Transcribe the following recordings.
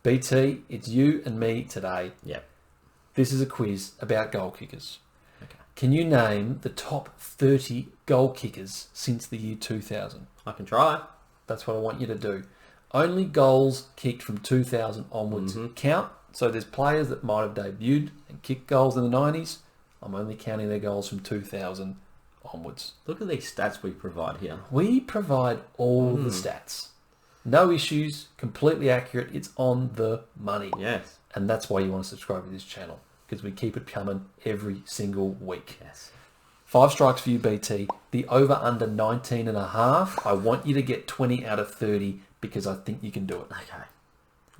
BT, it's you and me today. Yep. This is a quiz about goal kickers. Okay. Can you name the top 30 goal kickers since the year 2000? I can try. That's what I want you to do. Only goals kicked from 2000 onwards count. So there's players that might have debuted and kicked goals in the 90s. I'm only counting their goals from 2000 onwards. Look at these stats we provide here. We provide all the stats. No issues, completely accurate. It's on the money. Yes. And that's why you want to subscribe to this channel, because we keep it coming every single week. Yes. 5 strikes for you, BT. The over under 19.5. I want you to get 20 out of 30 because I think you can do it. Okay.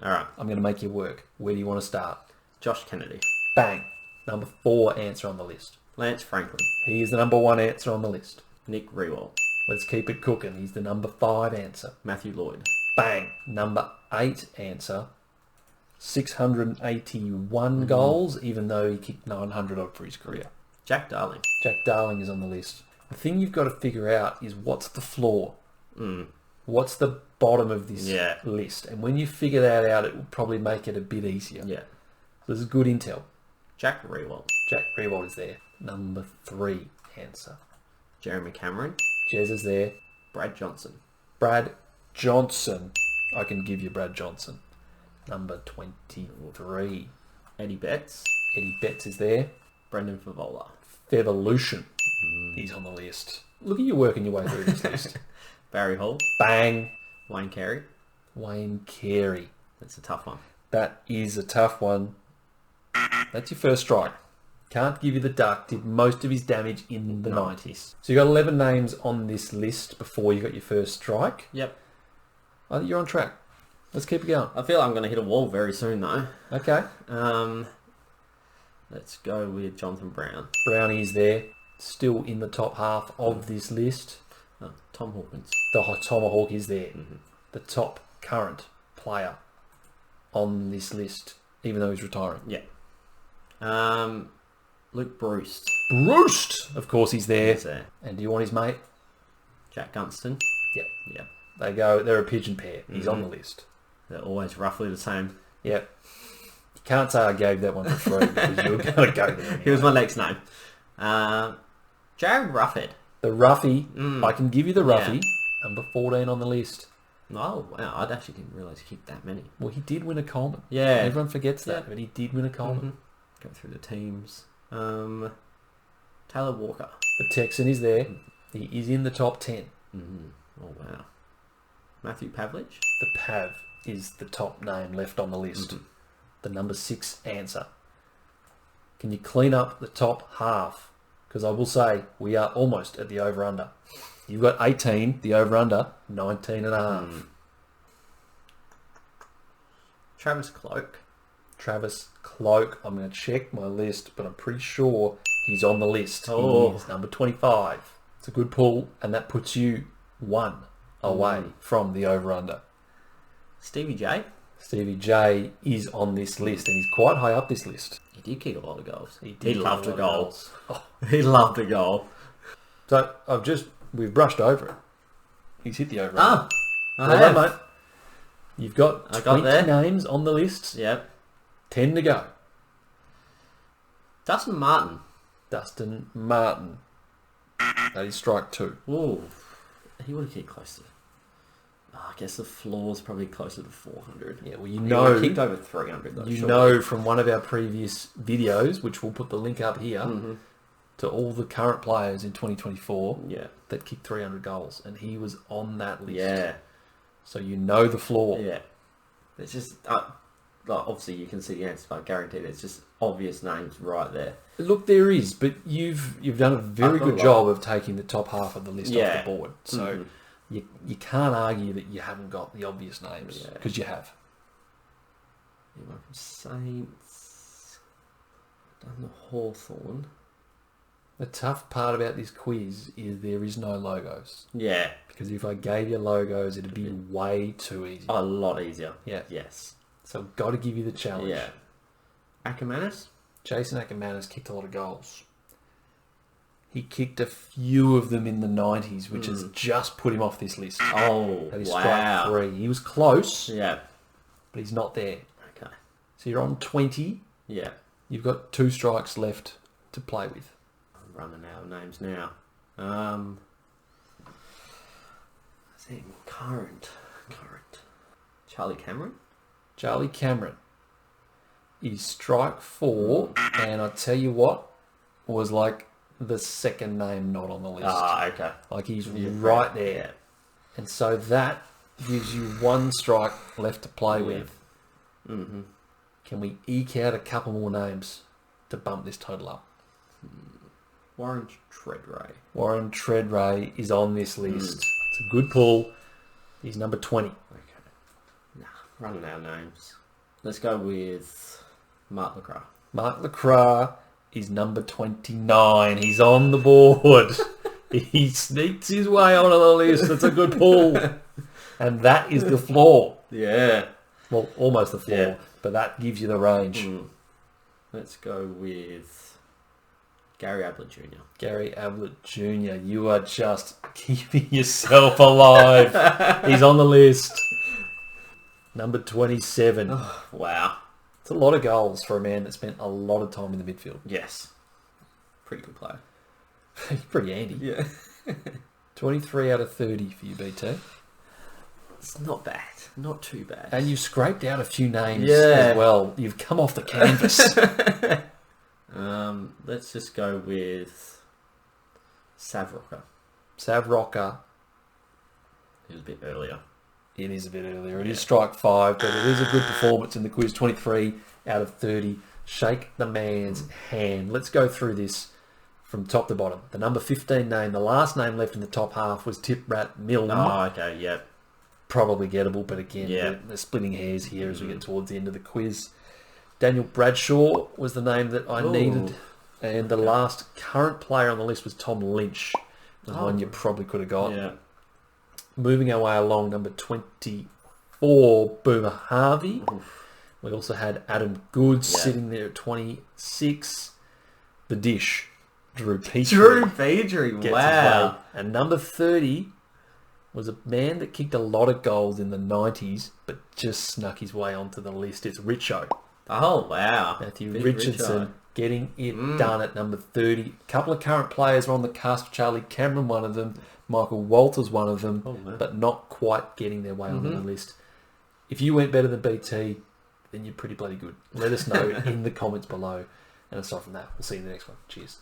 All right. I'm going to make you work. Where do you want to start? Josh Kennedy. Bang. Number 4 answer on the list. Lance Franklin. He is the number 1 answer on the list. Nick Rewald. Let's keep it cooking. He's the number 5 answer. Matthew Lloyd. Bang. Number 8 answer. 681 goals, even though he kicked 900 odd for his career. Jack Darling. Jack Darling is on the list. The thing you've got to figure out is what's the floor? What's the bottom of this list? And when you figure that out, it will probably make it a bit easier. Yeah. So this is good intel. Jack Rewald. Jack Rewald is there. Number 3 answer. Jeremy Cameron. Jez is there. Brad Johnson. Brad Johnson. I can give you Brad Johnson. Number 23. Eddie Betts. Eddie Betts is there. Brendan Favola. Fevolution. He's on the list. Look at you working your way through this list. Barry Hall. Bang. Wayne Carey. Wayne Carey. That's a tough one. That is a tough one. That's your first strike. Can't give you the duck. Did most of his damage in the 90s. So you got 11 names on this list before you got your first strike. Yep. I think you're on track. Let's keep it going. I feel like I'm going to hit a wall very soon though. Okay. Let's go with Jonathan Brown. Brownie's there. Still in the top half of this list. Tom Hawkins. The Tomahawk is there. The top current player on this list, even though he's retiring. Yeah. Luke Bruce. Bruce! Of course he's there. He's there. And do you want his mate? Jack Gunston. Yep. Yep. They're a pigeon pair. He's on the list. They're always roughly the same. Yep. You can't say I gave that one for free because you're going to go there. Anyway. He was my next name. Jared Ruffhead. The Ruffy. I can give you the Ruffy. Yeah. Number 14 on the list. Oh, wow. I actually didn't realise he kicked that many. Well, he did win a Coleman. Yeah. Everyone forgets that, but he did win a Coleman. Go through the teams. Taylor Walker. The Texan is there. He is in the top 10. Oh, wow. Matthew Pavlich. The Pav is the top name left on the list. The number 6 answer. Can you clean up the top half? Because I will say we are almost at the over-under. You've got 18, the over-under, 19.5. Travis Cloak. Travis Cloak. I'm going to check my list, but I'm pretty sure he's on the list. Oh. He is number 25. It's a good pull, and that puts you 1 away from the over-under. Stevie J. Stevie J is on this list, and he's quite high up this list. He did kick a lot of goals. He loved a goal. goals. Oh. He loved a goal. So we've brushed over it. He's hit the over. I well have. done, mate. You've got 20 names on the list. Yep. 10 to go. Dustin Martin. Dustin Martin. That is strike 2. Ooh. He would have kicked close to... I guess the floor's probably closer to 400. Yeah, well, He would have kicked over 300 though. You know from one of our previous videos, which we'll put the link up here, to all the current players in 2024 that kicked 300 goals, and he was on that list. Yeah. So you know the floor. Yeah. It's just... obviously you can see the answer, but I guarantee there's just obvious names right there. Look, there is, but you've done a very good job of taking the top half of the list off the board. So you can't argue that you haven't got the obvious names, because you have. Anyone from Saints? Done the Hawthorn. The tough part about this quiz is there is no logos. Yeah. Because if I gave you logos, it'd be way too easy. A lot easier. Yeah. Yes. So I've got to give you the challenge. Yeah. Ackermanis? Jason Ackermanis kicked a lot of goals. He kicked a few of them in the 90s, which has just put him off this list. Oh, That is wow. strike 3. He was close, Yeah. but he's not there. So you're on 20. Yeah. You've got 2 strikes left to play with. I'm running out of names now. Is it current? Charlie Cameron? Charlie Cameron is strike 4, and I tell you what, was like the second name not on the list. Ah, okay. Like he's right there. Yeah. And so that gives you 1 strike left to play with. Mm-hmm. Can we eke out a couple more names to bump this total up? Warren Treadray. Warren Treadray is on this list. It's a good pull. He's number 20. Okay. Nah, running out of names. Let's go with Mark LeCras. Mark LeCras is number 29. He's on the board. He sneaks his way onto the list. It's a good pull. And that is the floor. Yeah. Well, almost the floor, but that gives you the range. Let's go with Gary Ablett Jr. Gary Ablett Jr., you are just keeping yourself alive. He's on the list. Number 27. Oh, wow. It's a lot of goals for a man that spent a lot of time in the midfield. Yes. Pretty good player. He's pretty handy. Yeah. 23 out of 30 for you, BT. It's not bad. Not too bad. And you've scraped out a few names as well. You've come off the canvas. Let's just go with Sav Rocker. Sav Rocker. He was a bit earlier. It is a bit earlier. It is strike 5, but it is a good performance in the quiz. 23 out of 30. Shake the man's hand. Let's go through this from top to bottom. The number 15 name, the last name left in the top half was Tip Rat Milne. Oh, okay, yep. Probably gettable, but again, they're splitting hairs here as we get towards the end of the quiz. Daniel Bradshaw was the name that I needed. And the last current player on the list was Tom Lynch. The one you probably could have got. Yeah. Moving our way along, number 24, Boomer Harvey. Oof. We also had Adam Goods sitting there at 26. The Dish, Drew Petrie. Drew Petrie, wow. And number 30 was a man that kicked a lot of goals in the 90s, but just snuck his way onto the list. It's Richo. Oh, wow. Matthew Big Richardson Richo. getting it done at number 30. A couple of current players were on the cusp. Charlie Cameron, one of them. Michael Walters, one of them. But not quite getting their way onto the list. If you went better than BT, then you're pretty bloody good. Let us know in the comments below. And aside from that, we'll see you in the next one. Cheers.